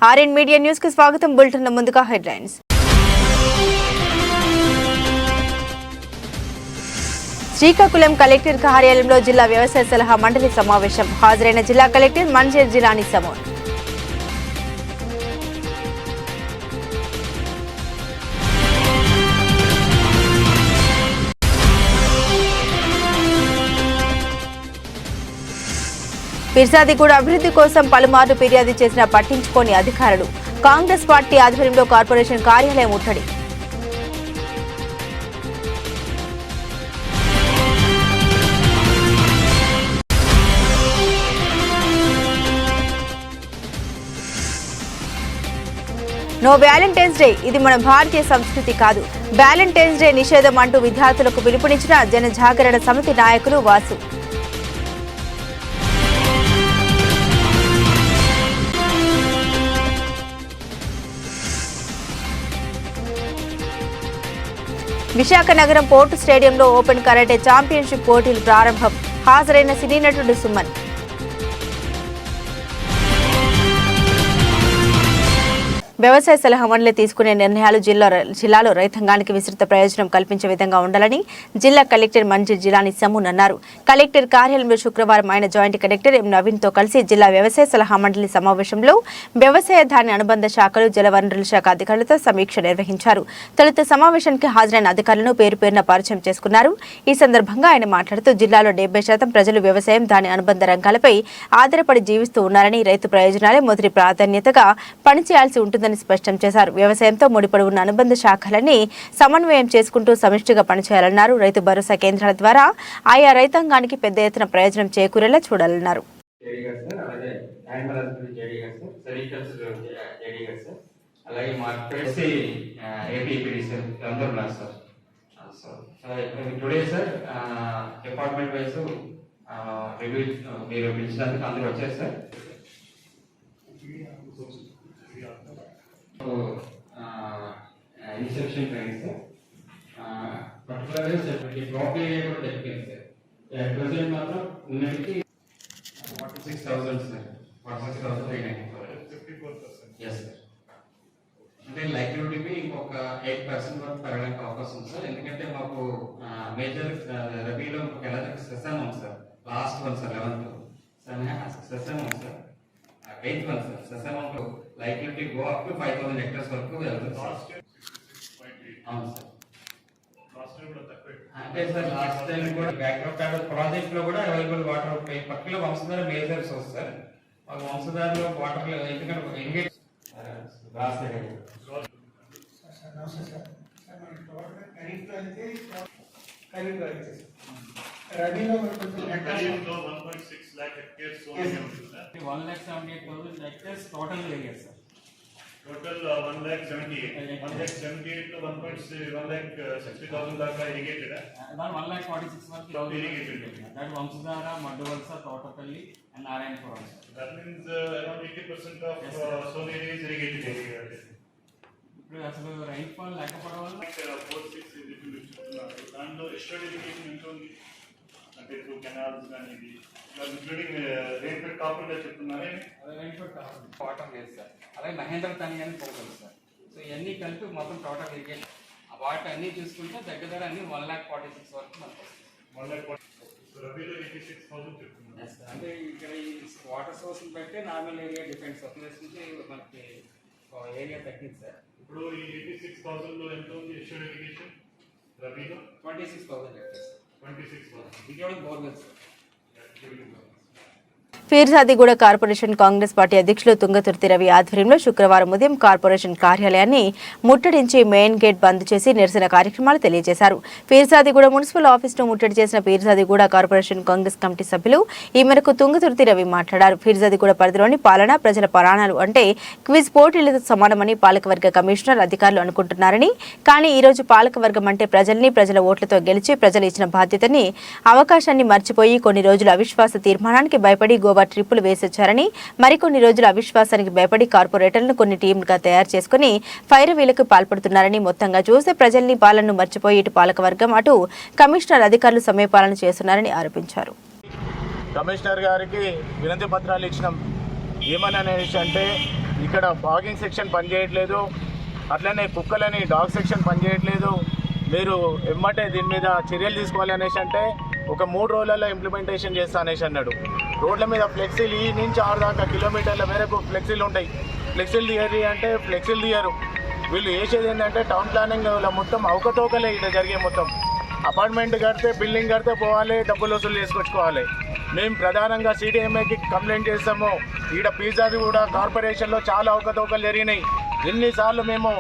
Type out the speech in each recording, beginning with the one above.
RN media news కి స్వాగతం. Bulletin లో ముందుగా హెడ్లైన్స్. శ్రీకాకుళం కలెక్టర్ కార్యాలయంలో జిల్లా వ్యవసాయ సలహా మండలి సమావేశం. హాజరైన జిల్లా కలెక్టర్ మంజర్ జిలానీ సమోన్. ఫిర్జాదిగూడ అభివృద్ధి కోసం పలుమార్లు ఫిర్యాదు చేసినా పట్టించుకోని అధికారులు. కాంగ్రెస్ పార్టీ ఆధ్వర్యంలో కార్పొరేషన్ కార్యాలయం ముట్టడి. నో వ్యాలంటైన్స్ డే, ఇది మన భారతీయ సంస్కృతి కాదు. వ్యాలంటైన్స్ డే నిషేధం అంటూ విద్యార్థులకు పిలుపునిచ్చిన జన జాగరణ సమితి నాయకులు వాసు. విశాఖ నగరం పోర్టు స్టేడియంలో ఓపెన్ కరాటే ఛాంపియన్షిప్ పోటీలు ప్రారంభం. హాజరైన సినీ నటుడు సుమన్. వ్యవసాయ సలహా మండలి తీసుకునే నిర్ణయాలు జిల్లాలో రైతాంగానికి విస్తృత ప్రయోజనం కల్పించే విధంగా ఉండాలని జిల్లా కలెక్టర్ మంజర్ జిలానీ సమూన్ అన్నారు. కలెక్టర్ కార్యాలయంలో శుక్రవారం ఆయన జాయింట్ కలెక్టర్ ఎం నవీన్ తో కలిసి జిల్లా వ్యవసాయ సలహా మండలి సమావేశంలో వ్యవసాయ ధాన్య అనుబంధ శాఖలు జలవనరుల శాఖ అధికారులతో సమీక్ష నిర్వహించారు. తొలుత సమావేశానికి హాజరైన అధికారులను పేరు పేరున పరిచయం చేసుకున్నారు. ఈ సందర్భంగా ఆయన మాట్లాడుతూ జిల్లాలో 70% ప్రజలు వ్యవసాయం ధాన్య అనుబంధ రంగాలపై ఆధారపడి జీవిస్తూ ఉన్నారని, రైతు ప్రయోజనాలే మొదటి ప్రాధాన్యతగా పనిచేయాల్సి ఉంటుందని స్పష్టం చేశారు. వ్యవసాయంతో ముడిపడి ఉన్న అనుబంధ శాఖలని సమన్వయం చేసుకుంటూ సమిష్టిగా పనిచేయాలన్నారు. రైతు భరోసా కేంద్రాల ద్వారా ఆయా రైతాంగానికి పెద్ద ఎత్తున ప్రయోజనం చేకూరేలా చూడాలన్నారు. ఇన్సెప్షన్ ట్రైన్స్ పర్టికులర్గా డ్రాప్ ఏరియా కూడా తగ్గిపోయింది సార్. ప్రజెంట్ మాత్రం ఉన్నటికి 46,000 సార్. 46,394. Yes sir. అంటే లైక్లీహుడ్కి ఇంకొక 8% వరకు పెరగడానికి అవకాశం ఉంది సార్. ఎందుకంటే మాకు మేజర్ రబీలో సెషన్ ఉంది sir. Last one sir 11th session ఉంది sir. 8th one sir. Session likely to go up to 5,000 hectares వరకు వెళ్తుంది సార్. అవును సార్. అంటే సార్ లాస్ట్ టైం కూడా బ్యాక్గ్రౌండ్ ప్రాజెక్ట్ లో కూడా available water particular Vamsadhara major source sir. మాకు వంశధారలో వాటర్ ఎందుకంటే ఎంగేజ్ రబీలో 1.6 lakh hectares సోనియా ఉంటుంది sir. 1,78,000 hectares total area sir. Total 1,78,000 to 1,60,000 దాకా irrigated. About 1,46,000 వరకు irrigated. That Vamsadhara, Madhuvalsa, Totapalli and Narayanpuram. That means around 80% of Soni area is irrigated area. ఇప్పుడు అసలు rainfall లేకపోవడం వల్ల 4-6 చెప్తున్నారు. దాంట్లో ఎస్టర్డ్ ఇరిగేషన్ ఎంత ఉంది అంటే త్రూ కెనాల్స్ కానీ ఇది ఇంక్లూడింగ్ రెయిన్ ఫెడ్ కాకుండా చెప్తున్నారే. రెయిన్ ఫెడ్ కావాలి వాటర్ లేదు సార్. అలాగే మహేంద్ర తని అని పోగలరు సార్. సో ఇవన్నీ కలిపి మొత్తం టోటల్ ఇరిగేషన్ ఆ వాటర్ అన్నీ చూసుకుంటే దగ్గర అన్ని 1,46,000 వరకు మనకు వస్తుంది. 1,46,000 రబీలో 86,000 చెప్తున్నారు. అంటే ఇక్కడ ఈ వాటర్ సోర్స్ బట్టి నార్మల్ ఏరియా డిపెండ్స్ అవుతుంది. నుంచి మనకి ఏరియా తగ్గింది సార్. ఇప్పుడు ఈ 86,000 లో ఎంత ఉంది ఎస్టర్డ్ ఇరిగేషన్ రబీలో? 26,000 hectares. 26,000 including borewells. Peerzadiguda corporation Congress party అధ్యక్షులు తుంగతుర్తి రవి ఆధ్వర్యంలో శుక్రవారం ఉదయం కార్పొరేషన్ కార్యాలయాన్ని ముట్టడించి మెయిన్ గేట్ బంద్ చేసి నిరసన కార్యక్రమాలు తెలియజేశారు. ఫిర్జాదిగూడ మున్సిపల్ ఆఫీసును ముట్టడి చేసిన ఫిర్జాదిగూడ కార్పొరేషన్ కాంగ్రెస్ కమిటీ సభ్యులు ఈ మేరకు తుంగతుర్తి రవి మాట్లాడారు. ఫిర్జాదిగూడ పరిధిలోని పాలన ప్రజల ప్రాణాలు అంటే క్విజ్ పోటీలతో సమానమని పాలకవర్గ కమిషనర్ అధికారులు అనుకుంటున్నారని, కానీ ఈ రోజు పాలకవర్గం అంటే ప్రజల్ని ప్రజల ఓట్లతో గెలిచి ప్రజలు ఇచ్చిన బాధ్యతని అవకాశాన్ని మర్చిపోయి కొన్ని రోజులు అవిశ్వాస తీర్మానానికి భయపడి గోవా ట్రిప్పులు వేసొచ్చారని, మరికొన్ని రోజుల అవిశ్వాసానికి భయపడి కార్పొరేటర్లను కొన్ని టీంలుగా తయారు చేసుకుని ఫైరవీలకు పాల్పడుతున్నారని, మొత్తంగా చూస్తే ప్రజల్ని పాలనను మర్చిపోయి ఇటు పాలకవర్గం అటు కమిషనర్ అధికారులు సమయపాలన చేస్తున్నారని ఆరోపించారు. కమిషనర్ గారికి వినతి పత్రాలు ఇచ్చినాం. ఏమని అనేసి అంటే ఇక్కడ బాగింగ్ సెక్షన్ పనిచేయట్లేదు, అట్లనే కుక్కలని డాగ్ సెక్షన్ పనిచేయట్లేదు, మీరు ఎమ్మటే దీని మీద చర్యలు తీసుకోవాలి అనేసి అంటే ఒక 3 రోజులలో ఇంప్లిమెంటేషన్ చేస్తా అనేసి అన్నాడు. రోడ్ల మీద ఫ్లెక్సీలు ఈ నుంచి 6 దాకా కిలోమీటర్ల మేరకు ఫ్లెక్సీలు ఉంటాయి. ఫ్లెక్సీలు తీయరు అంటే ఫ్లెక్సీలు తీయరు. వీళ్ళు చేసేది ఏంటంటే టౌన్ ప్లానింగ్ మొత్తం అవకతవకలే ఇక్కడ జరిగే మొత్తం. అపార్ట్మెంట్ కడితే బిల్డింగ్ కడితే పోవాలి, డబ్బులు వసూలు చేసుకొచ్చుకోవాలి. మేము ప్రధానంగా సిడిఎంఏకి కంప్లైంట్ చేస్తాము. ఈడ పిజ్జాది కూడా కార్పొరేషన్లో చాలా అవకతవకలు జరిగినాయి. ఎన్నిసార్లు మేము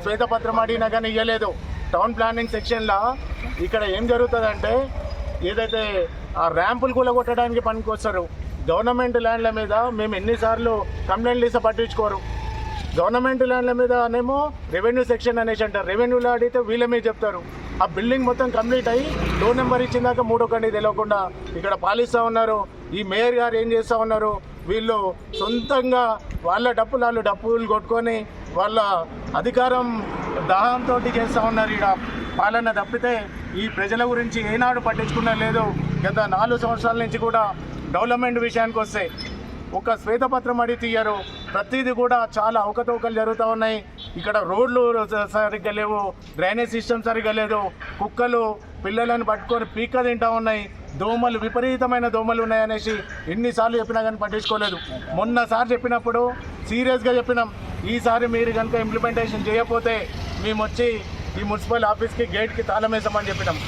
శ్వేతపత్రం అడిగినా కానీ ఇవ్వలేదు. టౌన్ ప్లానింగ్ సెక్షన్లో ఇక్కడ ఏం జరుగుతుందంటే ఏదైతే ఆ ర్యాంపులు కూడా కొట్టడానికి పనికి వస్తారు. గవర్నమెంట్ ల్యాండ్ల మీద మేము ఎన్నిసార్లు కంప్లైంట్లు ఇస్తే పట్టించుకోరు. గవర్నమెంట్ ల్యాండ్ల మీదనేమో రెవెన్యూ సెక్షన్ అనేసి అంటారు. రెవెన్యూలో అడిగితే వీళ్ళ మీద చెప్తారు. ఆ బిల్డింగ్ మొత్తం కంప్లీట్ అయ్యి డోర్ నెంబర్ ఇచ్చిందాక 3వ కండి తెలియకుండా ఇక్కడ పాలిస్తూ ఉన్నారు. ఈ మేయర్ గారు ఏం చేస్తూ ఉన్నారు, వీళ్ళు సొంతంగా వాళ్ళ డప్పులు కొట్టుకొని వాళ్ళ అధికారం దాహంతో చేస్తూ ఉన్నారు. ఇక్కడ పాలన తప్పితే ఈ ప్రజల గురించి ఏనాడు పట్టించుకున్నా లేదు. గత 4 సంవత్సరాల నుంచి కూడా డెవలప్మెంట్ విషయానికి వస్తే ఒక శ్వేతపత్రం అడిగి తీయరు. ప్రతిదీ కూడా చాలా అవకతవకలు జరుగుతూ ఉన్నాయి. ఇక్కడ రోడ్లు సరిగ్గా లేవు, డ్రైనేజ్ సిస్టమ్ సరిగ్గా లేదు, కుక్కలు పిల్లలను పట్టుకొని పీక్క తింటూ ఉన్నాయి, దోమలు విపరీతమైన దోమలు ఉన్నాయనేసి ఎన్నిసార్లు చెప్పినా కానీ పట్టించుకోలేదు. మొన్నసారి చెప్పినప్పుడు సీరియస్గా చెప్పినాం, ఈసారి మీరు కనుక ఇంప్లిమెంటేషన్ చేయకపోతే మేము వచ్చి ఈ మున్సిపల్ ఆఫీస్కి గేట్కి తాళం వేసామని చెప్పినాం.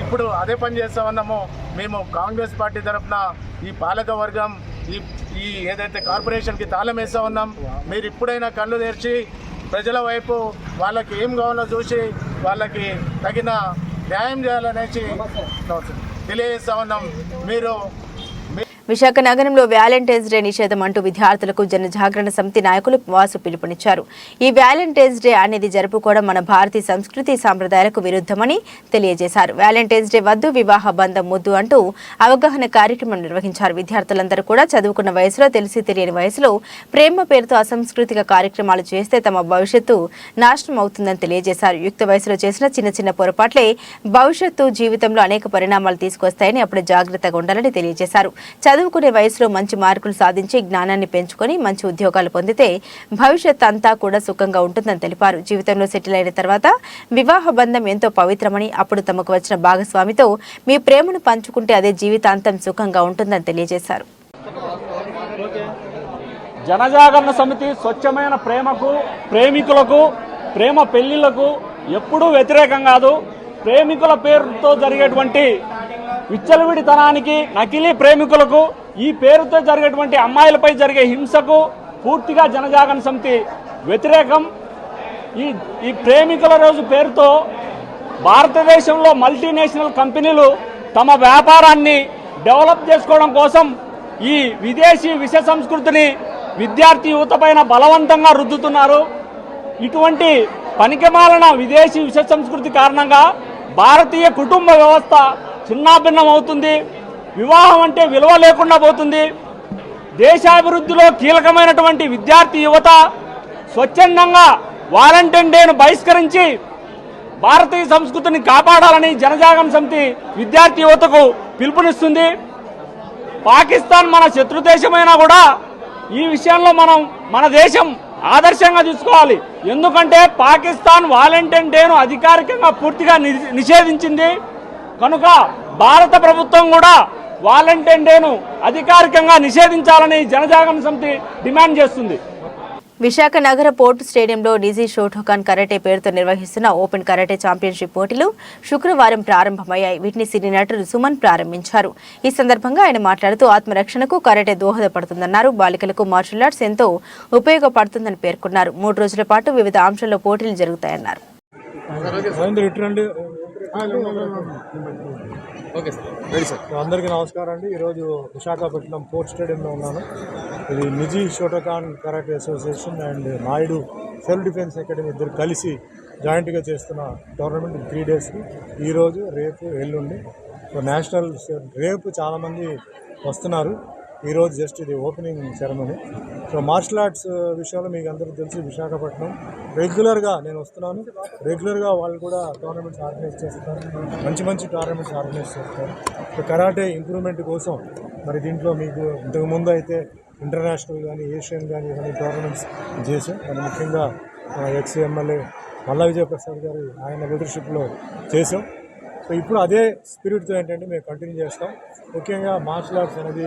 ఇప్పుడు అదే పని చేస్తా ఉన్నాము. మేము కాంగ్రెస్ పార్టీ తరఫున ఈ పాలక వర్గం ఈ ఏదైతే కార్పొరేషన్కి తాళం వేస్తూ ఉన్నాం. మీరు ఇప్పుడైనా కళ్ళు తెరిచి ప్రజల వైపు వాళ్ళకి ఏం కావాలో చూసి వాళ్ళకి తగిన న్యాయం చేయాలనేసి తెలియజేస్తూ ఉన్నాం. మీరు విశాఖ నగరంలో వ్యాలంటైన్స్ డే నిషేధం అంటూ విద్యార్థులకు జనజాగరణ సమితి నాయకులు వాసు పిలుపునిచ్చారు. ఈ వ్యాలంటైన్స్ డే అనేది జరుపుకోవడం మన భారతీయ సంస్కృతి సాంప్రదాయాలకు విరుద్ధమని తెలియజేశారు. వ్యాలంటైన్స్ డే వద్దు, వివాహ బంధం ముద్దు అంటూ అవగాహన కార్యక్రమం నిర్వహించారు. విద్యార్థులందరూ కూడా చదువుకున్న వయసులో తెలిసి తెలియని వయసులో ప్రేమ పేరుతో అసంస్కృతిక కార్యక్రమాలు చేస్తే తమ భవిష్యత్తు నాశనం అవుతుందని తెలియజేశారు. యుక్త వయసులో చేసిన చిన్న చిన్న పొరపాట్లే భవిష్యత్తు జీవితంలో అనేక పరిణామాలు తీసుకొస్తాయని అప్పుడు జాగ్రత్తగా ఉండాలని తెలియజేశారు. చదువుకునే వయసులో మంచి మార్కులు సాధించి జ్ఞానాన్ని పెంచుకొని మంచి ఉద్యోగాలు పొందితే భవిష్యత్ అంతా కూడా సుఖంగా ఉంటుందని తెలిపారు. జీవితంలో సెటిల్ అయిన తర్వాత వివాహ బంధం ఎంతో పవిత్రమని, అప్పుడు తమకు వచ్చిన భాగస్వామితో మీ ప్రేమను పంచుకుంటే అదే జీవితాంతం సుఖంగా ఉంటుందని తెలియజేశారు. జనజాగరణ సమితి స్వచ్ఛమైన ప్రేమకు, ప్రేమికులకు, ప్రేమ పెళ్లిళ్లకు ఎప్పుడూ వ్యతిరేకం కాదు. ప్రేమికుల పేరుతో జరిగేటువంటి విచ్చలవిడితనానికి, నకిలీ ప్రేమికులకు, ఈ పేరుతో జరిగేటువంటి అమ్మాయిలపై జరిగే హింసకు పూర్తిగా జనజాగరణ సమితి వ్యతిరేకం. ఈ ప్రేమికుల రోజు పేరుతో భారతదేశంలో మల్టీనేషనల్ కంపెనీలు తమ వ్యాపారాన్ని డెవలప్ చేసుకోవడం కోసం ఈ విదేశీ విష సంస్కృతిని విద్యార్థి యువత పైన బలవంతంగా రుద్దుతున్నారు. ఇటువంటి పనికిమాలిన విదేశీ విష సంస్కృతి కారణంగా భారతీయ కుటుంబ వ్యవస్థ చిన్నాభిన్నం అవుతుంది. వివాహం అంటే విలువ లేకుండా పోతుంది. దేశాభివృద్ధిలో కీలకమైనటువంటి విద్యార్థి యువత స్వచ్ఛందంగా వాలంటైన్ డేను బహిష్కరించి భారతీయ సంస్కృతిని కాపాడాలని జనజాగరణ సమితి విద్యార్థి యువతకు పిలుపునిస్తుంది. పాకిస్తాన్ మన శత్రు దేశమైనా కూడా ఈ విషయంలో మన దేశం ఆదర్శంగా తీసుకోవాలి. ఎందుకంటే పాకిస్తాన్ వాలంటైన్ డేను అధికారికంగా పూర్తిగా నిషేధించింది కనుక భారత ప్రభుత్వం కూడా వాలంటైన్ డేను అధికారికంగా నిషేధించాలని జనజాగరణ సమితి డిమాండ్ చేస్తుంది. విశాఖ నగర పోర్టు స్టేడియంలో నిజీ షోటోకాన్ కరాటే పేరుతో నిర్వహిస్తున్న ఓపెన్ కరాటే ఛాంపియన్షిప్ పోటీలు శుక్రవారం ప్రారంభమయ్యాయి. వీటిని సినీ నటుడు సుమన్ ప్రారంభించారు. ఈ సందర్భంగా ఆయన మాట్లాడుతూ ఆత్మరక్షణకు కరాటే దోహదపడుతుందన్నారు. బాలికలకు మార్షల్ ఆర్ట్స్ ఎంతో ఉపయోగపడుతుందని పేర్కొన్నారు. 3 రోజుల పాటు వివిధ అంశాల్లో పోటీలు జరుగుతాయన్నారు. అందరికీ నమస్కారం అండి. ఈరోజు విశాఖపట్నం పోర్ట్ స్టేడియంలో ఉన్నాను. ఇది నిజీ shotokan karate association and Naidu self defence academy ఇద్దరు కలిసి జాయింట్గా చేస్తున్న టోర్నమెంట్ 3 డేస్కి ఈరోజు, రేపు, ఎల్లుండి. నేషనల్ రేపు చాలామంది వస్తున్నారు. ఈరోజు జస్ట్ ఇది opening ceremony. So martial arts విషయంలో మీకు అందరికీ తెలిసి విశాఖపట్నం రెగ్యులర్గా నేను వస్తున్నాను. రెగ్యులర్గా వాళ్ళు కూడా టోర్నమెంట్స్ ఆర్గనైజ్ చేస్తారు, మంచి టోర్నమెంట్స్ ఆర్గనైజ్ చేస్తారు. సో కరాటే ఇంప్రూవ్మెంట్ కోసం మరి దీంట్లో మీకు ఇంతకుముందు అయితే ఇంటర్నేషనల్ కానీ ఏషియన్ కానీ ఇవన్నీ టోర్నమెంట్స్ చేసాం. అది ముఖ్యంగా ఎక్స్ ఎమ్మెల్యే మల్లా విజయప్రసాద్ గారు ఆయన లీడర్షిప్లో చేసాం. సో ఇప్పుడు అదే స్పిరిట్తో ఏంటంటే మేము కంటిన్యూ చేస్తాం. ముఖ్యంగా మార్షల్ ఆర్ట్స్ అనేది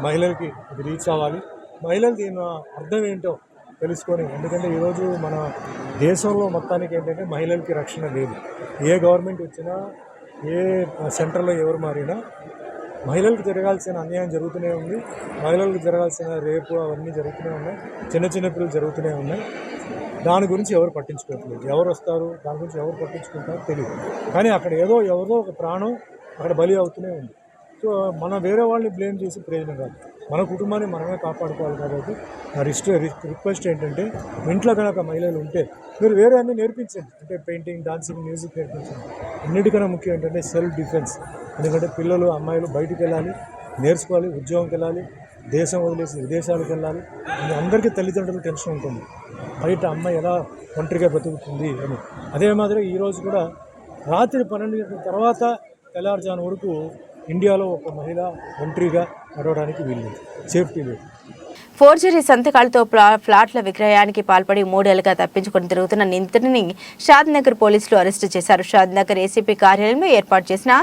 మహిళలకి ఇది రీచ్ అవ్వాలి. మహిళలు దీని అర్థం ఏంటో తెలుసుకొని, ఎందుకంటే ఈరోజు మన దేశంలో మొత్తానికి ఏంటంటే మహిళలకి రక్షణ లేదు. ఏ గవర్నమెంట్ వచ్చినా, ఏ సెంటర్లో ఎవరు మారినా మహిళలకు జరగాల్సిన అన్యాయం జరుగుతూనే ఉంది. మహిళలకు జరగాల్సిన రేపు అవన్నీ జరుగుతూనే ఉన్నాయి. చిన్న చిన్న పిల్లలు జరుగుతూనే ఉన్నాయి. దాని గురించి ఎవరు పట్టించుకోవట్లేదు. ఎవరు వస్తారు, దాని గురించి ఎవరు పట్టించుకుంటారో తెలియదు. కానీ అక్కడ ఎవరిదో ఒక ప్రాణం అక్కడ బలి అవుతూనే ఉంది. సో మనం వేరే వాళ్ళని బ్లేమ్ చేసి ప్రయోజనం కాదు. మన కుటుంబాన్ని మనమే కాపాడుకోవాలి. కాబట్టి నా రిక్వెస్ట్ ఏంటంటే, ఇంట్లో కనుక మహిళలు ఉంటే మీరు వేరే అన్నీ నేర్పించండి. అంటే పెయింటింగ్, డాన్సింగ్, మ్యూజిక్ నేర్పించండి. అన్నిటికన్నా ముఖ్యం ఏంటంటే సెల్ఫ్ డిఫెన్స్. ఎందుకంటే పిల్లలు, అమ్మాయిలు బయటికి వెళ్ళాలి, నేర్చుకోవాలి, ఉద్యోగంకి వెళ్ళాలి, దేశం వదిలేసి విదేశాలకు వెళ్ళాలి. అందరికీ తల్లిదండ్రులు టెన్షన్ ఉంటుంది, బయట అమ్మాయి ఎలా ఒంటరిగా బతుకుతుంది అని. అదే మాదిరి ఈరోజు కూడా రాత్రి 12 గంటల తర్వాత తెల్లారుజాము వరకు ఇండియాలో ఒక మహిళ ఒంటరిగా నడవడానికి వీల్లేదు, సేఫ్టీ లేదు. ఫోర్జరీ సంతకాలతో ఫ్లాట్ల విక్రయానికి పాల్పడి 3 ఏళ్లుగా తప్పించుకొని తిరుగుతున్న నిందితుడిని షాద్నగర్ పోలీసులు అరెస్టు చేశారు. షాద్నగర్ ఏసీపీ కార్యాలయంలో ఏర్పాటు చేసిన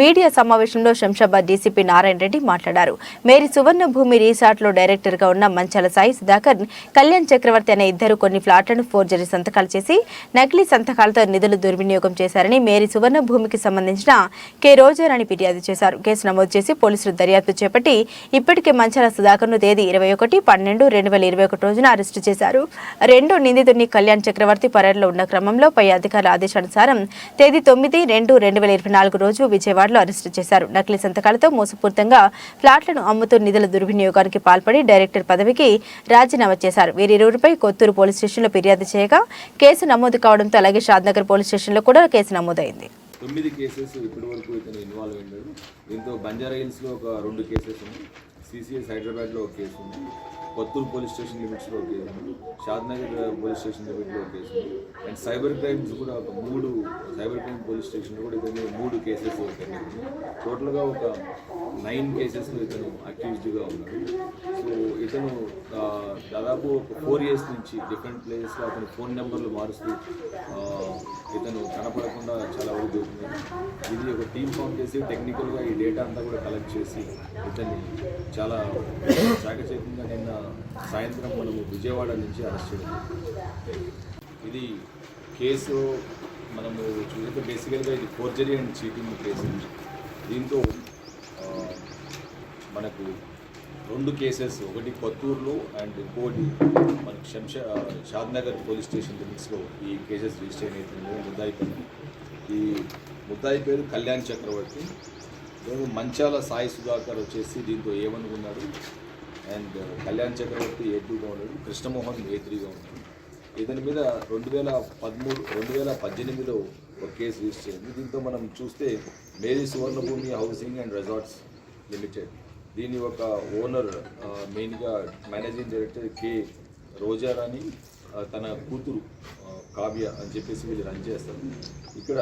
మీడియా సమావేశంలో శంషాబాద్ డీసీపీ నారాయణ రెడ్డి మాట్లాడారు. మేరీ సువర్ణభూమి రిసార్ట్లో డైరెక్టర్గా ఉన్న మంచాల సాయి సుధాకర్, కళ్యాణ్ చక్రవర్తి అనే ఇద్దరు కొన్ని ఫ్లాట్లను ఫోర్జరీ సంతకాలు చేసి నకిలీ సంతకాలతో నిధులు దుర్వినియోగం చేశారని మేరీ సువర్ణభూమికి సంబంధించిన కె రోజారాణి ఫిర్యాదు చేశారు. కేసు నమోదు చేసి పోలీసులు దర్యాప్తు చేపట్టి ఇప్పటికే మంచాల సుధాకర్ను తేదీ 21/12/2021 రోజున అరెస్టు చేశారు. రెండో నిందితుడిని కళ్యాణ్ చక్రవర్తి పరేడ్లో ఉన్న క్రమంలో పై అధికారుల ఆదేశానుసారం తేదీ 9/2/2024 రోజు విజయవాడలో అరెస్టు చేశారు. నకిలీ సంతకాలతో మోసపూరితంగా ఫ్లాట్లను అమ్ముతూ నిధుల దుర్వినియోగానికి పాల్పడి డైరెక్టర్ పదవికి రాజీనామా చేశారు. వీరిరువురిపై కొత్తూరు పోలీస్ స్టేషన్లో ఫిర్యాదు చేయగా కేసు నమోదు కావడంతో అలాగే షాద్నగర్ పోలీస్ స్టేషన్లో కూడా కేసు నమోదైంది. 9 కేసెస్ ఇప్పటి వరకు ఇతను ఇన్వాల్వ్ అయ్యాడు. దీంతో బంజారా హిల్స్లో ఒక 2 కేసెస్ ఉన్నాయి, సిసిఎస్ హైదరాబాద్లో ఒక కేసు ఉంది, కొత్తూరు పోలీస్ స్టేషన్ లిమిట్స్లో ఒక కేసు ఉంది, షాద్నగర్ పోలీస్ స్టేషన్ లిమిట్లో ఒక కేసు ఉంది, అండ్ సైబర్ క్రైమ్స్ కూడా ఒక 3 సైబర్ క్రైమ్ పోలీస్ స్టేషన్లో కూడా ఇతను 3 కేసెస్ ఉన్నాయి. టోటల్గా ఒక 9 కేసెస్లో ఇతను అక్యూజ్డ్గా ఉన్నాడు. సో ఇతను దాదాపు ఒక 4 years నుంచి డిఫరెంట్ ప్లేసెస్లో అతని ఫోన్ నెంబర్లు మారుస్తూ ఇతను కనపడకుండా చాలా వరకు దొరుకుతుంది. ఇది ఒక టీమ్ ఫామ్ చేసి టెక్నికల్గా ఈ డేటా అంతా కూడా కలెక్ట్ చేసి ఇతన్ని చాలా చాకచక్యంగా నిన్న సాయంత్రం మనము విజయవాడ నుంచి అరెస్ట్ చేయడం. ఇది కేసు మనము చూస్తే బేసికల్గా ఇది ఫోర్జరీ అండ్ చీటింగ్ కేసు. దీంతో మనకు 2 కేసెస్, ఒకటి కొత్తూరులో అండ్ ఇంకోటి మనకు షాద్నగర్ పోలీస్ స్టేషన్ లిమిట్స్లో ఈ కేసెస్ రిజిస్టర్ అయినటువంటి ముద్దాయి పేరు. ఈ ముద్దాయి పేరు కళ్యాణ్ చక్రవర్తి. మంచాల సాయి సుధాకర్ వచ్చేసి దీంతో A1 ఉన్నాడు, అండ్ కళ్యాణ్ చక్రవర్తి A2గా ఉన్నాడు, కృష్ణమోహన్ A3గా ఉన్నాడు. ఇతని మీద 2018లో ఒక కేసు రిజిస్టర్ అయింది. దీంతో మనం చూస్తే మేరీ Suvarnabhoomi housing and resorts limited, దీని ఒక ఓనర్ మెయిన్గా మేనేజింగ్ డైరెక్టర్ కె రోజారాణి, తన కూతురు కావ్య అని చెప్పేసి వీళ్ళు రన్ చేస్తారు. ఇక్కడ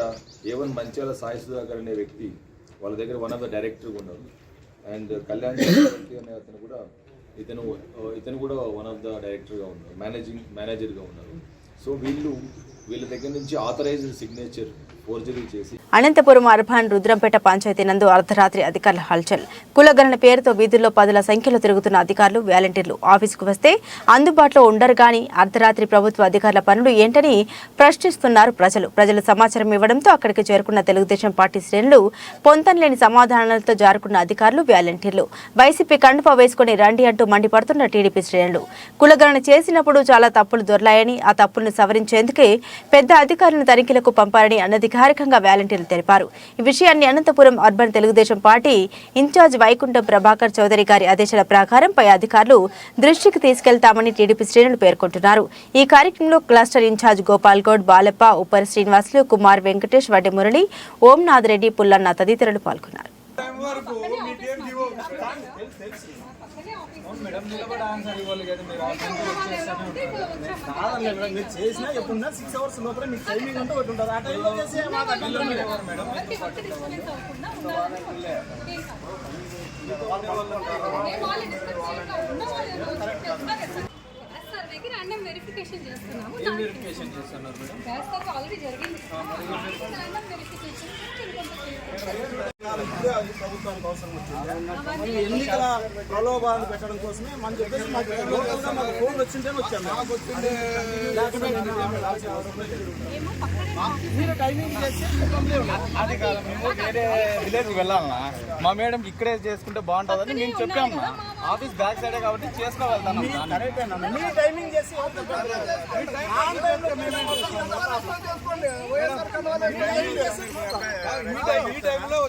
A1 మంచాల సాయి సుధాకర్ అనే వ్యక్తి వాళ్ళ దగ్గర వన్ ఆఫ్ ద డైరెక్టర్గా ఉన్నారు, అండ్ కళ్యాణ్ చక్రవర్తి అనే అతను కూడా ఇతను కూడా వన్ ఆఫ్ ద డైరెక్టర్గా ఉన్నారు, మేనేజర్గా ఉన్నారు. సో వీళ్ళ దగ్గర నుంచి ఆథరైజ్డ్ సిగ్నేచర్ ఫోర్జరీ చేసి అనంతపురం అర్బన్ రుద్రంపేట పంచాయతీ నందు అర్ధరాత్రి అధికారుల హల్చల్. కులగణన పేరుతో వీధుల్లో 10ల సంఖ్యలో తిరుగుతున్న అధికారులు, వాలంటీర్లు ఆఫీసుకు వస్తే అందుబాటులో ఉండరు గాని అర్ధరాత్రి ప్రభుత్వ అధికారుల పనులు ఏంటని ప్రశ్నిస్తున్నారు ప్రజలు సమాచారం ఇవ్వడంతో అక్కడికి చేరుకున్న తెలుగుదేశం పార్టీ శ్రేణులు పొంతనలేని సమాధానాలతో జారుకున్న అధికారులు, వాలంటీర్లు. వైసీపీ కండుపా వేసుకుని రండి అంటూ మండిపడుతున్న టీడీపీ శ్రేణులు. కులగణన చేసినప్పుడు చాలా తప్పులు దొర్లాయని, ఆ తప్పులను సవరించేందుకే పెద్ద అధికారులను తనిఖీలకు పంపారని అనధికారికంగా వాలంటీర్లు తెలిపారు. ఈ విషయాన్ని Anantapuram urban Telugu Desam party incharge Vaikuntham Prabhakar Chowdary గారి ఆదేశాల ప్రకారం పై అధికారులు దృష్టికి తీసుకెళ్తామని టీడీపీ శ్రేణులు పేర్కొంటున్నారు. ఈ కార్యక్రమంలో క్లస్టర్ ఇన్ఛార్జ్ గోపాల్ గౌడ్, బాలప్ప, ఉప్పర్ శ్రీనివాసులు, కుమార్ వెంకటేష్, వడ్డి మురళి, ఓంనాథ్ రెడ్డి, పుల్లన్న తదితరులు పాల్గొన్నారు. మేడం నిలబడి ఆన్సర్ ఇవ్వాలి కదా మీరు చేసినా ఎప్పుడున్నా 6 hours లోపల మీకు టైమింగ్ అంటే ఒకటి ఉంటుంది. ఆ టైంలో చేసి మాకు అడ్డంగా మేడం వెరిఫికేషన్ చేస్తున్నాము. ఆల్రెడీ జరిగింది. ప్రభుత్వానికి అవసరం వచ్చింది. ఎన్నికల ప్రలోభాలను పెట్టడం కోసమే మనం చెప్పేసి మాకు లోకల్గా మాకు ఫోన్ వచ్చిందని వచ్చాము. మీరు టైమింగ్ అది కాదు, మేము వేరే విలేజ్ వెళ్ళాలన్నా మా మేడం ఇక్కడే చేసుకుంటే బాగుంటుందని మేము చెప్పాము. ఆఫీస్ బ్యాక్ సైడే కాబట్టి చేసుకోగలుగుతాను. మీ టైమింగ్ చేసి ఈ టైంలో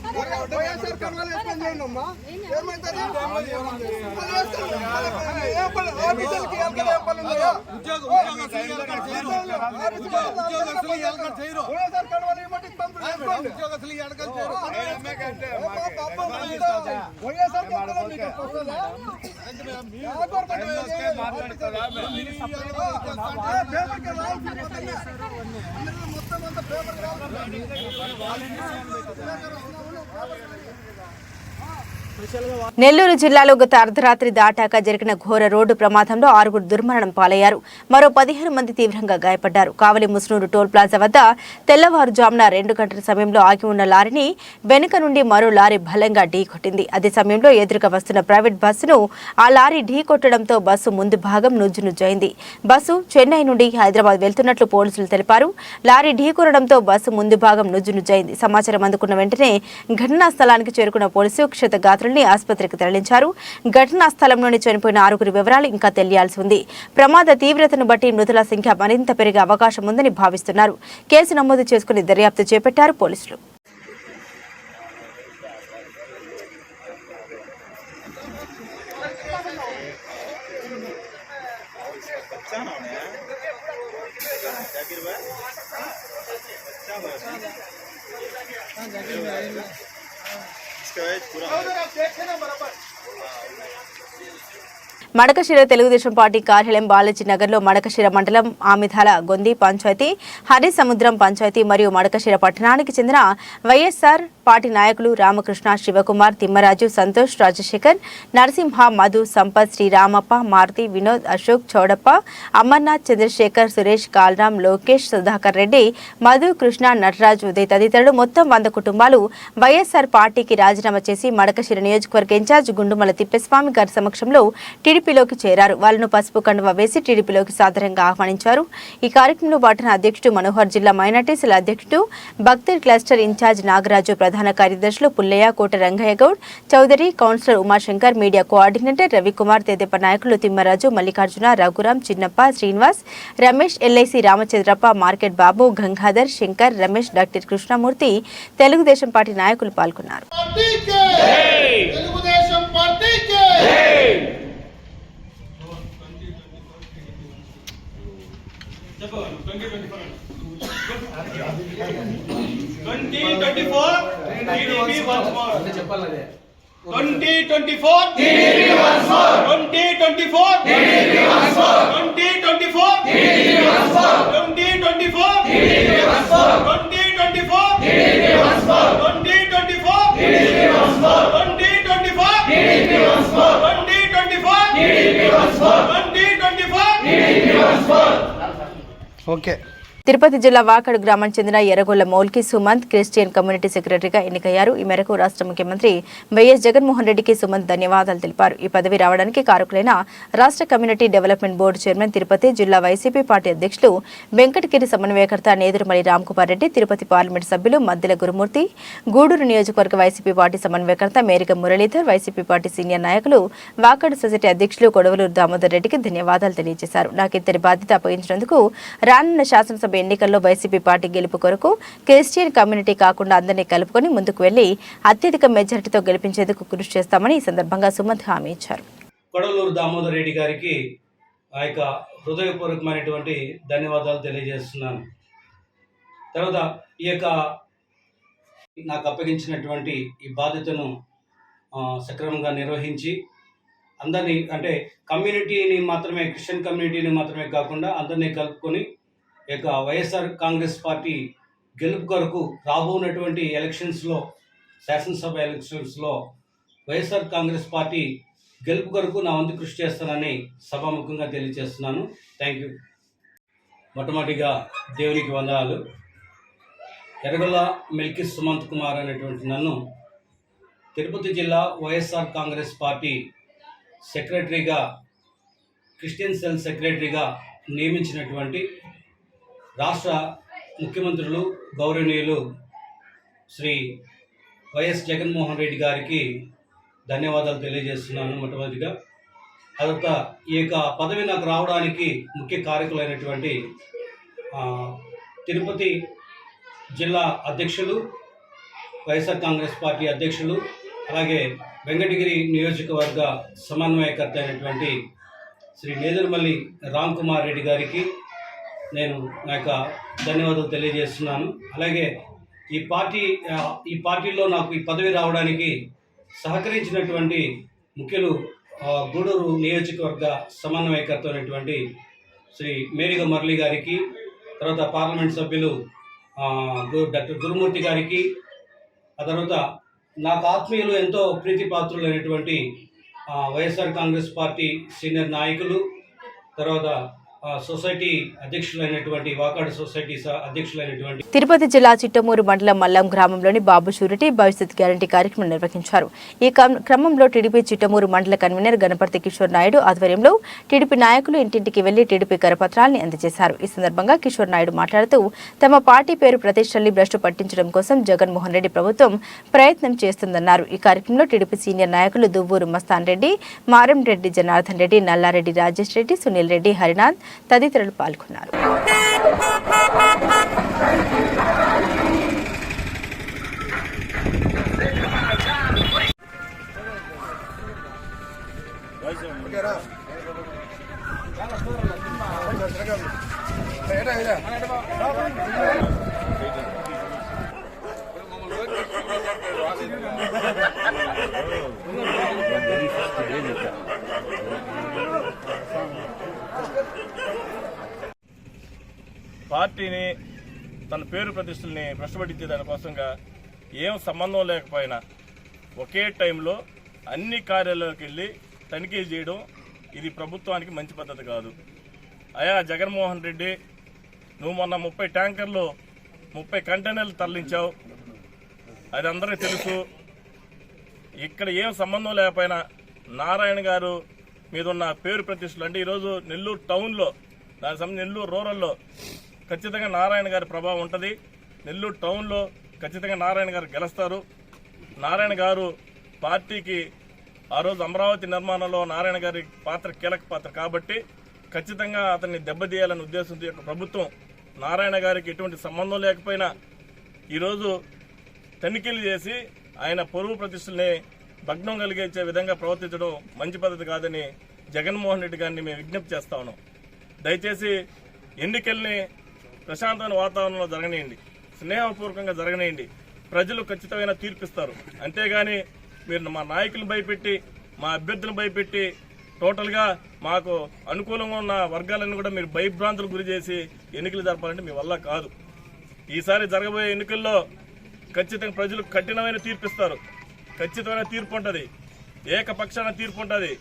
నెల్లూరు జిల్లాలో గత అర్ధరాత్రి దాటాక జరిగిన ఘోర రోడ్డు ప్రమాదంలో 6 దుర్మరణం పాలయ్యారు. మరో 15 మంది తీవ్రంగా గాయపడ్డారు. కావలి ముస్నూరు టోల్ ప్లాజా వద్ద తెల్లవారుజామున 2 గంటల సమయంలో ఆగి ఉన్న లారీని వెనుక నుండి మరో లారీ బలంగా ఢీకొట్టింది. అదే సమయంలో ఎదురుగా వస్తున్న ప్రైవేట్ బస్సును ఆ లారీ ఢీకొట్టడంతో బస్సు ముందు భాగం నుజ్జునుజ్జైంది. బస్సు చెన్నై నుండి హైదరాబాద్ వెళ్తున్నట్లు పోలీసులు తెలిపారు. లారీ ఢీకొనడంతో బస్సు ముందు భాగం నుజ్జునుజ్జైంది. సమాచారం అందుకున్న వెంటనే ఘటనా స్థలానికి చేరుకున్న పోలీసులు క్షతగాత్రుల్ని ఆసుపత్రికి తరలించారు. ఘటనా స్థలంలోని చనిపోయిన 6 వివరాలు ఇంకా తెలియాల్సి ఉంది. ప్రమాద తీవ్రతను బట్టి మృతుల సంఖ్య మరింత పెరిగే అవకాశం ఉందని భావిస్తున్నారు. కేసు నమోదు చేసుకుని దర్యాప్తు చేపట్టారు పోలీసులు. మడకశిర తెలుగుదేశం పార్టీ కార్యాలయం బాలాజీ నగర్లో మడకశిర మండలం ఆమిధాల గొంది పంచాయతీ, హరిసముద్రం పంచాయతీ మరియు మడకశిర పట్టణానికి చెందిన వైఎస్ఆర్ పార్టీ నాయకులు రామకృష్ణ, శివకుమార్, తిమ్మరాజు, సంతోష్, రాజశేఖర్, నరసింహ, మధు, సంపత్, శ్రీరామప్ప, మారుతి, వినోద్, అశోక్, చౌడప్ప, అమర్నాథ్, చంద్రశేఖర్, సురేష్, కాల్రామ్, లోకేష్, సుధాకర్ రెడ్డి, మధు, కృష్ణ, నటరాజ్, ఉదయ్ తదితరులు మొత్తం 100 కుటుంబాలు వైఎస్ఆర్ పార్టీకి రాజీనామా చేసి మడకశిర నియోజకవర్గ ఇన్ఛార్జ్ గుండుమల తిప్పేస్వామి గారి సమక్షంలో టీడీపీలోకి చేరారు. వాళ్లను పసుపు కండువా వేసి టీడీపీలోకి సాదరంగా ఆహ్వానించారు. ఈ కార్యక్రమంలో పట్టణ అధ్యక్షుడు మనోహర్, జిల్లా మైనార్టీ సెల్ అధ్యక్షుడు భక్తర్, క్లస్టర్ ఇన్ఛార్జ్ నాగరాజు, ప్రధాన కార్యదర్శులు Pullayya, Kota Rangayya Goud Chowdary, councillor Umashankar, media coordinator Ravikumar, తెదేప నాయకులు Thimmaraju, Mallikarjuna, Raghuram, Chinnappa, Srinivas, Ramesh, LIC Ramachandrappa, market Babu, Gangadhar, Shankar, Ramesh, doctor Krishnamurthy, Telugu Desam party నాయకులు పాల్గొన్నారు. తిరుపతి జిల్లా వాకడు గ్రామానికి చెందిన ఎర్రగొల్ల మౌల్కి సుమంత్ క్రిస్టియన్ కమ్యూనిటీ సెక్రటరీగా ఎన్నికయ్యారు. ఈ మేరకు రాష్ట్ర ముఖ్యమంత్రి వైఎస్ జగన్మోహన్ రెడ్డికి సుమంత్ ధన్యవాదాలు తెలిపారు. ఈ పదవి రావడానికి కారకులైన రాష్ట్ర community development board chairman, Tirupati జిల్లా వైసీపీ పార్టీ అధ్యక్షులు వెంకటగిరి సమన్వయకర్త నేదురుమల్లి రామ్కుమార్ రెడ్డి, తిరుపతి పార్లమెంట్ సభ్యులు మద్దెల గురుమూర్తి, గూడూరు నియోజకవర్గ వైసీపీ పార్టీ సమన్వయకర్త Meriga Muralidhar, YCP party senior నాయకులు వాకడు సొసైటీ అధ్యక్షులు కొడవలూరు దామోదర్ రెడ్డికి ధన్యవాదాలు తెలియజేశారు. నాకిద్దరి బాధ్యత అప్పగించినందుకు రానున్న శాసనసభ ఎన్నికల్లో వైసీపీ పార్టీ గెలుపు కొరకు క్రిస్టియన్ కమ్యూనిటీ కాకుండా అందరినీ కలుపుకొని ముందుకు వెళ్లి అత్యధిక మెజారిటీతో గెలిపించేందుకు కృషి చేస్తామని ఈ సందర్భంగా సుమంత్ హామీ ఇచ్చారు. కొడవలూరు దామోదర్ రెడ్డి గారికి ఆ యొక్క హృదయపూర్వకమైనటువంటి ధన్యవాదాలు తెలియజేస్తున్నాను. తర్వాత ఈ యొక్క నాకు అప్పగించినటువంటి ఈ బాధ్యతను సక్రమంగా నిర్వహించి అందరినీ అంటే కమ్యూనిటీని మాత్రమే, క్రిస్టియన్ కమ్యూనిటీని మాత్రమే కాకుండా అందరినీ కలుపుకొని ఈ యొక్క వైఎస్ఆర్ కాంగ్రెస్ పార్టీ గెలుపు కొరకు రాబోనటువంటి ఎలక్షన్స్లో, శాసనసభ ఎలక్షన్స్లో వైఎస్ఆర్ కాంగ్రెస్ పార్టీ గెలుపు కొరకు నా వంతు కృషి చేస్తానని సభాముఖంగా తెలియజేస్తున్నాను. Thank you. మొట్టమొదటిగా దేవునికి వందనాలు. ఎర్రగొల్ల మిల్కి సుమంత్ కుమార్ అనేటువంటి నన్ను తిరుపతి జిల్లా వైఎస్ఆర్ కాంగ్రెస్ పార్టీ సెక్రటరీగా, క్రిస్టియన్ సెల్ సెక్రటరీగా నియమించినటువంటి రాష్ట్ర ముఖ్యమంత్రులు గౌరవనీయులు శ్రీ వైఎస్ జగన్మోహన్ రెడ్డి గారికి ధన్యవాదాలు తెలియజేస్తున్నాను. మొట్టమొదటిగా తర్వాత ఈ యొక్క పదవి నాకు రావడానికి ముఖ్య కారకులైనటువంటి తిరుపతి జిల్లా అధ్యక్షులు, వైఎస్ఆర్ కాంగ్రెస్ పార్టీ అధ్యక్షులు, అలాగే వెంకటగిరి నియోజకవర్గ సమన్వయకర్త అయినటువంటి శ్రీ నేదురుమల్లి రామ్ కుమార్ రెడ్డి గారికి నేను నా యొక్క ధన్యవాదాలు తెలియజేస్తున్నాను. అలాగే ఈ పార్టీలో నాకు ఈ పదవి రావడానికి సహకరించినటువంటి ముఖ్యులు గూడూరు నియోజకవర్గ సమన్వయకర్త అయినటువంటి శ్రీ మేరిగ మురళి గారికి, తర్వాత పార్లమెంట్ సభ్యులు డాక్టర్ గురుమూర్తి గారికి, ఆ తర్వాత నాకు ఆత్మీయులు ఎంతో ప్రీతిపాత్రులైనటువంటి వైఎస్ఆర్ కాంగ్రెస్ పార్టీ సీనియర్ నాయకులు, తర్వాత సొసైటీ అధ్యక్షులైనటువంటి వాకాడు సొసైటీ అధ్యక్షులైనటువంటి తిరుపతి జిల్లా చిట్టమూరు మండలం మల్లం గ్రామంలోని బాబు షూరిటీ భవిష్యత్ గ్యారంటీ కార్యక్రమం నిర్వహించారు. ఈ క్రమంలో టీడీపీ చిట్టమూరు మండల కన్వీనర్ గణపతి కిషోర్ నాయుడు ఆధ్వర్యంలో టీడీపీ నాయకులు ఇంటింటికి వెళ్లి టీడీపీ కరపత్రాల్ని అందజేశారు. ఈ సందర్భంగా కిషోర్ నాయుడు మాట్లాడుతూ తమ పార్టీ పేరు ప్రతిష్టల్ని భ్రష్టు పట్టించడం కోసం జగన్మోహన్ రెడ్డి ప్రభుత్వం ప్రయత్నం చేస్తుందన్నారు. ఈ కార్యక్రమంలో టీడీపీ సీనియర్ నాయకులు దువ్వూరు మస్తాన్ రెడ్డి, మారం రెడ్డి, జనార్దన్ రెడ్డి, నల్లారెడ్డి, రాజేష్ రెడ్డి, సునీల్ రెడ్డి, హరినాథ్ తదితరులు పాల్గొన్నారు. పార్టీని తన పేరు ప్రతిష్టల్ని భ్రష్టపట్టించే దానికోసంగా ఏం సంబంధం లేకపోయినా ఒకే టైంలో అన్ని కార్యాలయాలకు వెళ్ళి తనిఖీ చేయడం ఇది ప్రభుత్వానికి మంచి పద్ధతి కాదు. అయా జగన్మోహన్ రెడ్డి, నువ్వు మొన్న 30 ట్యాంకర్లు 30 కంటైనర్లు తరలించావు, అది అందరికీ తెలుసు. ఇక్కడ ఏం సంబంధం లేకపోయినా నారాయణ గారు మీద ఉన్న పేరు ప్రతిష్టలు అంటే ఈరోజు నెల్లూరు టౌన్లో, దానికి సంబంధించి నెల్లూరు రూరల్లో ఖచ్చితంగా నారాయణ గారి ప్రభావం ఉంటుంది. నెల్లూరు టౌన్లో ఖచ్చితంగా నారాయణ గారు గెలుస్తారు. నారాయణ గారు పార్టీకి ఆ రోజు అమరావతి నిర్మాణంలో నారాయణ గారి పాత్ర కీలక పాత్ర కాబట్టి ఖచ్చితంగా అతన్ని దెబ్బతీయాలనే ఉద్దేశంతో యొక్క ప్రభుత్వం నారాయణ గారికి ఎటువంటి సంబంధం లేకపోయినా ఈరోజు తనిఖీలు చేసి ఆయన పొరుగు ప్రతిష్టల్ని భగ్నం కలిగించే విధంగా ప్రవర్తించడం మంచి పద్ధతి కాదని జగన్మోహన్ రెడ్డి గారిని మేము విజ్ఞప్తి చేస్తా ఉన్నాం. దయచేసి ఎన్నికల్ని ప్రశాంతమైన వాతావరణంలో జరగనియండి, స్నేహపూర్వకంగా జరగనియండి. ప్రజలు ఖచ్చితమైన తీర్పిస్తారు. అంతేగాని మీరు మా నాయకులను భయపెట్టి, మా అభ్యర్థులను భయపెట్టి, టోటల్గా మాకు అనుకూలంగా ఉన్న వర్గాలను కూడా మీరు భయభ్రాంతులకు గురి చేసి ఎన్నికలు జరపాలంటే మీ వల్ల కాదు. ఈసారి జరగబోయే ఎన్నికల్లో ఖచ్చితంగా ప్రజలు కఠినమైన తీర్పిస్తారు. ఖచ్చితమైన తీర్పు ఉంటుంది, ఏకపక్షాన తీర్పు ఉంటుంది.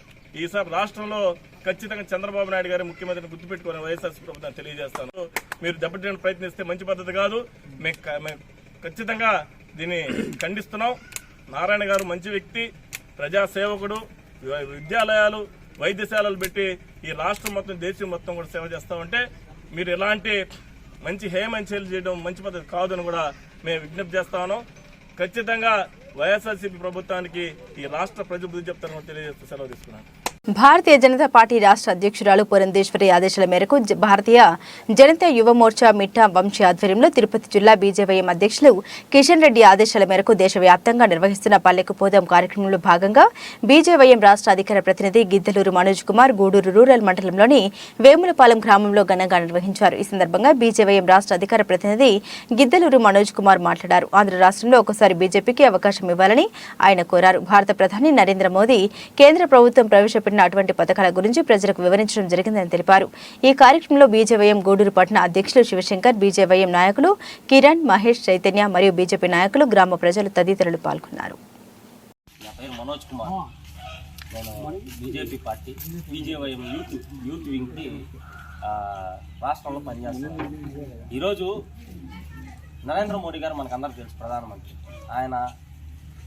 ఈసారి రాష్ట్రంలో ఖచ్చితంగా చంద్రబాబు నాయుడు గారి ముఖ్యమంత్రిని గుర్తుపెట్టుకుని వైఎస్ఆర్సీ ప్రభుత్వాన్ని తెలియజేస్తాను. మీరు దెబ్బతీయడానికి ప్రయత్నిస్తే మంచి పద్ధతి కాదు. మేము ఖచ్చితంగా దీన్ని ఖండిస్తున్నాం. నారాయణ గారు మంచి వ్యక్తి, ప్రజాసేవకుడు, విద్యాలయాలు, వైద్యశాలలు పెట్టి ఈ రాష్ట్రం మొత్తం, దేశం మొత్తం కూడా సేవ చేస్తామంటే మీరు ఎలాంటి మంచి హేమంచెలు చేయడం మంచి పద్ధతి కాదని కూడా మేము విజ్ఞప్తి చేస్తా ఉన్నాం. ఖచ్చితంగా వైఎస్ఆర్సీపీ ప్రభుత్వానికి ఈ రాష్ట్ర ప్రజలు బుద్ధి చెప్తారని తెలియజేస్తూ సెలవు తీసుకున్నాను. భారతీయ జనతా పార్టీ రాష్ట్ర అధ్యక్షురాలు పురంధేశ్వరి ఆదేశాల మేరకు భారతీయ జనతా యువ మోర్చా మిట్టా వంశీ ఆధ్వర్యంలో తిరుపతి జిల్లా బీజేవైఎం అధ్యక్షులు కిషన్ రెడ్డి ఆదేశాల మేరకు దేశవ్యాప్తంగా నిర్వహిస్తున్న పల్లెకు పోదాం కార్యక్రమంలో భాగంగా బీజేవైఎం రాష్ట్ర అధికార ప్రతినిధి గిద్దలూరు మనోజ్ కుమార్ గూడూరు రూరల్ మండలంలోని వేములపాలెం గ్రామంలో ఘనంగా నిర్వహించారు. ఈ సందర్భంగా బీజేవైఎం రాష్ట్ర అధికార ప్రతినిధి గిద్దలూరు మనోజ్ కుమార్ మాట్లాడారు. ఆంధ్ర రాష్ట్రంలో ఒకసారి బీజేపీకి అవకాశం ఇవ్వాలని ఆయన కోరారు. భారత ప్రధాని నరేంద్ర మోదీ కేంద్ర ప్రభుత్వం ప్రవేశపెట్టిన అటువంటి పథకాల గురించి ప్రజలకు వివరించడం జరిగిందని తెలిపారు. ఈ కార్యక్రమంలో బీజేవైఎం గూడూరు పట్టణ అధ్యక్షులు శివశంకర్, బీజేవైఎం నాయకులు కిరణ్, మహేష్, చైతన్య మరియు బీజేపీ నాయకులు, గ్రామ ప్రజలు తదితరులు పాల్గొన్నారు. పేరు మనోజ్ కుమార్. నేను బీజేపీ పార్టీ బీజేవైఎం యూత్ వింగ్కి రాష్ట్రంలో పనిచేస్తాను. ఈరోజు నరేంద్ర మోడీ గారు మనకందరికీ తెలుసు, ప్రధానమంత్రి. ఆయన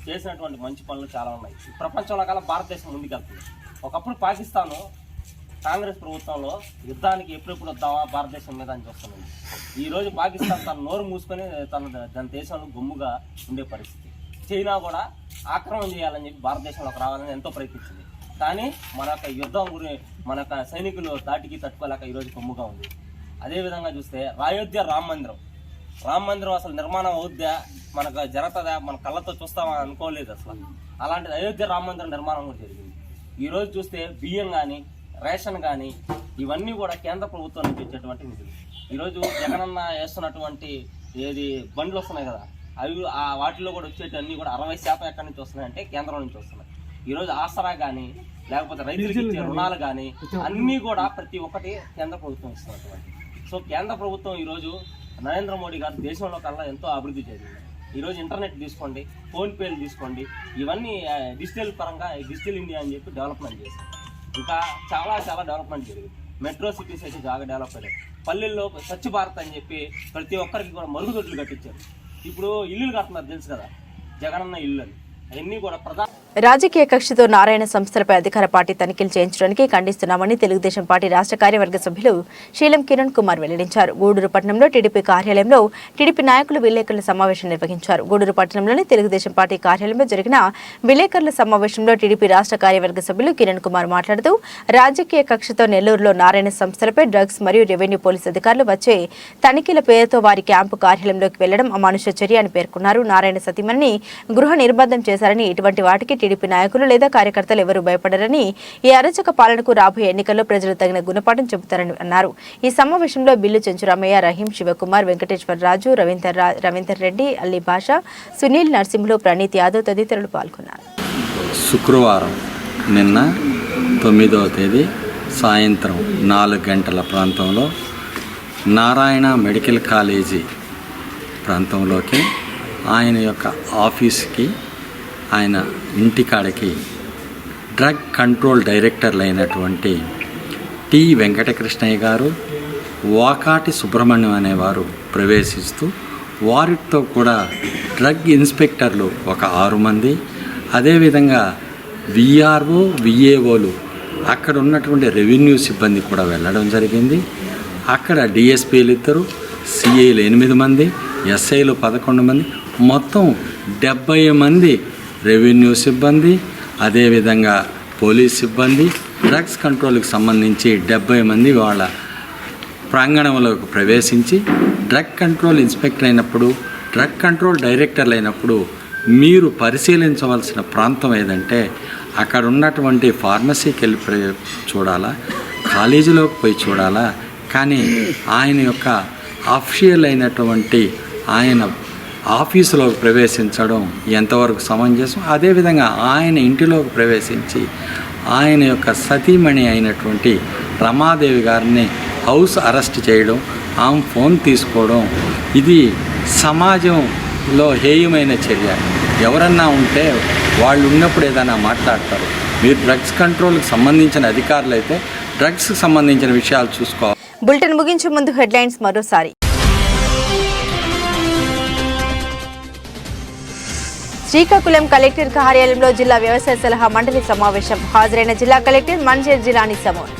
చేసినటువంటి మంచి పనులు చాలా ఉన్నాయి. ప్రపంచంలో కల్లా భారతదేశం ముందుకెళ్తుంది. ఒకప్పుడు పాకిస్తాను కాంగ్రెస్ ప్రభుత్వంలో యుద్ధానికి ఎప్పుడెప్పుడు వద్దామా భారతదేశం మీద అని చూస్తుంది. ఈరోజు పాకిస్తాన్ తన నోరు మూసుకొని తన దేశంలో గుమ్ముగా ఉండే పరిస్థితి. చైనా కూడా ఆక్రమణ చేయాలని చెప్పి భారతదేశంలోకి రావాలని ఎంతో ప్రయత్నించింది. కానీ మన యొక్క యుద్ధం మన యొక్క సైనికులు దాటికి తట్టుకోలేక ఈరోజు గుమ్ముగా ఉంది. అదేవిధంగా చూస్తే అయోధ్య రామ మందిరం అసలు నిర్మాణం అవుద్దా, మనకు జరుగుతుందా, మన కళ్ళతో చూస్తామని అనుకోలేదు అసలు. అలాంటిది అయోధ్య రామ మందిరం నిర్మాణం కూడా జరిగింది. ఈరోజు చూస్తే బియ్యం కానీ రేషన్ కానీ ఇవన్నీ కూడా కేంద్ర ప్రభుత్వం నుంచి వచ్చేటువంటి నిధులు. ఈరోజు జగనన్న వేస్తున్నటువంటి బండ్లు వస్తున్నాయి కదా, అవి వాటిలో కూడా వచ్చేటన్నీ కూడా 60% ఎక్కడి నుంచి వస్తున్నాయంటే కేంద్రం నుంచి వస్తున్నాయి. ఈరోజు ఆసరా కానీ లేకపోతే రైతులకు ఇచ్చే రుణాలు కానీ అన్నీ కూడా ప్రతి ఒక్కటి కేంద్ర ప్రభుత్వం ఇస్తున్నటువంటి. సో కేంద్ర ప్రభుత్వం ఈరోజు నరేంద్ర మోడీ గారు దేశంలో కల్లా ఎంతో అభివృద్ధి జరిగింది. ఈరోజు ఇంటర్నెట్ తీసుకోండి, ఫోన్పేలు తీసుకోండి, ఇవన్నీ డిజిటల్ పరంగా డిజిటల్ ఇండియా అని చెప్పి డెవలప్మెంట్ చేశారు. ఇంకా చాలా డెవలప్మెంట్ జరిగింది. మెట్రో సిటీస్ అయితే బాగా డెవలప్ అయ్యాయి. పల్లెల్లో స్వచ్ఛ భారత్ అని చెప్పి ప్రతి ఒక్కరికి కూడా మరుగుదొడ్లు కట్టించారు. ఇప్పుడు ఇల్లులు కడుతున్నారు తెలుసు కదా, జగనన్న ఇల్లు అని. అవన్నీ కూడా రాజకీయ కక్షతో నారాయణ సంస్థలపై అధికార పార్టీ తనిఖీలు చేయించడానికి ఖండిస్తున్నామని తెలుగుదేశం పార్టీ రాష్ట్ర కార్యవర్గ సభ్యులు శీలం కిరణ్ కుమార్ వెల్లడించారు. గూడూరు పట్టణంలో టీడీపీ కార్యాలయంలో టీడీపీ నాయకులు విలేకరుల సమావేశం నిర్వహించారు. గూడూరు పట్టణంలోని తెలుగుదేశం పార్టీ కార్యాలయంలో జరిగిన విలేకరుల సమావేశంలో టీడీపీ రాష్ట్ర కార్యవర్గ సభ్యులు కిరణ్ కుమార్ మాట్లాడుతూ రాజకీయ కక్షతో నెల్లూరులో నారాయణ సంస్థలపై డ్రగ్స్ మరియు రెవెన్యూ పోలీసు అధికారులు వచ్చే తనిఖీల పేరుతో వారి క్యాంపు కార్యాలయంలోకి వెళ్లడం అమానుష చర్య అని పేర్కొన్నారు. నారాయణ సతీమణిని గృహ నిర్బంధం చేశారని, ఇటువంటి వాటికి టీడీపీ నాయకులు లేదా కార్యకర్తలు ఎవరూ భయపడరని, ఈ అరచక పాలనకు రాబోయే ఎన్నికల్లో ప్రజలు తగిన గుణపాఠం చెబుతారని అన్నారు. ఈ సమావేశంలో బిల్లు చెంచురామయ్య, రహీం, శివకుమార్, వెంకటేశ్వరరాజు, రవీందర్ రెడ్డి, అల్లీ భాష, సునీల్, నరసింహులు, ప్రణీత్ యాదవ్ తదితరులు పాల్గొన్నారు. శుక్రవారం నిన్న 9వ తేదీ సాయంత్రం 4 గంటల ప్రాంతంలో నారాయణ మెడికల్ కాలేజీ ప్రాంతంలోకి ఆయన యొక్క ఆఫీస్కి, ఆయన ఇంటికాడకి డ్రగ్ కంట్రోల్ డైరెక్టర్లు అయినటువంటి టి వెంకటకృష్ణయ్య గారు, వాకాటి సుబ్రహ్మణ్యం అనేవారు ప్రవేశిస్తూ వారితో కూడా డ్రగ్ ఇన్స్పెక్టర్లు ఒక 6 మంది, అదేవిధంగా విఆర్ఓ, విఏఓలు, అక్కడ ఉన్నటువంటి రెవెన్యూ సిబ్బంది కూడా వెళ్ళడం జరిగింది. అక్కడ డిఎస్పీలు 2, సిఐలు 8 మంది, ఎస్ఐలు 11 మంది, మొత్తం 70 మంది రెవెన్యూ సిబ్బంది, అదేవిధంగా పోలీస్ సిబ్బంది, డ్రగ్స్ కంట్రోల్కి సంబంధించి 70 మంది వాళ్ళ ప్రాంగణంలోకి ప్రవేశించి డ్రగ్ కంట్రోల్ ఇన్స్పెక్టర్ అయినప్పుడు, డ్రగ్ కంట్రోల్ డైరెక్టర్లు అయినప్పుడు మీరు పరిశీలించవలసిన ప్రాంతం ఏదంటే అక్కడ ఉన్నటువంటి ఫార్మసీకి వెళ్ళి చూడాలా, కాలేజీలోకి పోయి చూడాలా, కానీ ఆయన యొక్క అఫీషియల్ అయినటువంటి ఆయన ఆఫీసులోకి ప్రవేశించడం ఎంతవరకు సమంజసం? అదేవిధంగా ఆయన ఇంటిలోకి ప్రవేశించి ఆయన యొక్క సతీమణి అయినటువంటి రమాదేవి గారిని హౌస్ అరెస్ట్ చేయడం, ఆమె ఫోన్ తీసుకోవడం, ఇది సమాజంలో హేయమైన చర్య. ఎవరన్నా ఉంటే వాళ్ళు ఉన్నప్పుడు ఏదైనా మాట్లాడతారు. మీరు డ్రగ్స్ కంట్రోల్కి సంబంధించిన అధికారులు అయితే డ్రగ్స్కి సంబంధించిన విషయాలు చూసుకోవాలి. బులెటిన్ ముగించే ముందు హెడ్లైన్స్ మరోసారి. శ్రీకాకుళం కలెక్టర్ కార్యాలయంలో జిల్లా వ్యవసాయ సలహా మండలి సమావేశం. హాజరైన జిల్లా కలెక్టర్ మంజర్ జిలానీ సమోన్.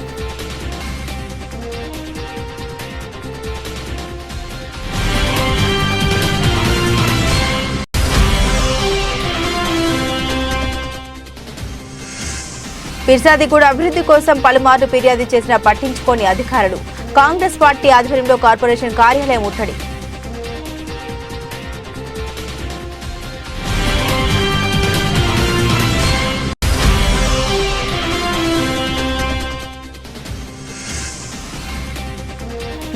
ఫిర్జాదిగూడ అభివృద్ధి కోసం పలుమార్లు ఫిర్యాదు చేసినా పట్టించుకోని అధికారులు. కాంగ్రెస్ పార్టీ ఆధ్వర్యంలో కార్పొరేషన్ కార్యాలయం ముట్టడి.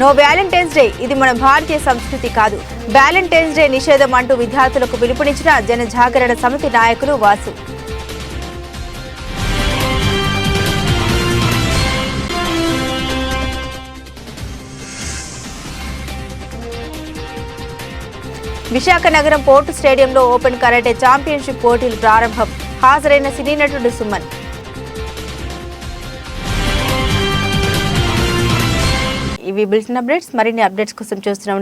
నో వ్యాలంటైన్స్ డే, ఇది మన భారతీయ సంస్కృతి కాదు. వ్యాలంటైన్స్ డే నిషేధం అంటూ విద్యార్థులకు పిలుపునిచ్చిన జనజాగరణ సమితి నాయకులు వాసు. విశాఖ నగరం పోర్టు స్టేడియంలో ఓపెన్ కరాటే ఛాంపియన్షిప్ పోటీలు ప్రారంభం. హాజరైన సినీ నటుడు సుమన్. ఇవి బులెటిన్ అప్డేట్స్. మరిన్ని అప్డేట్స్ కోసం చూస్తున్నాం.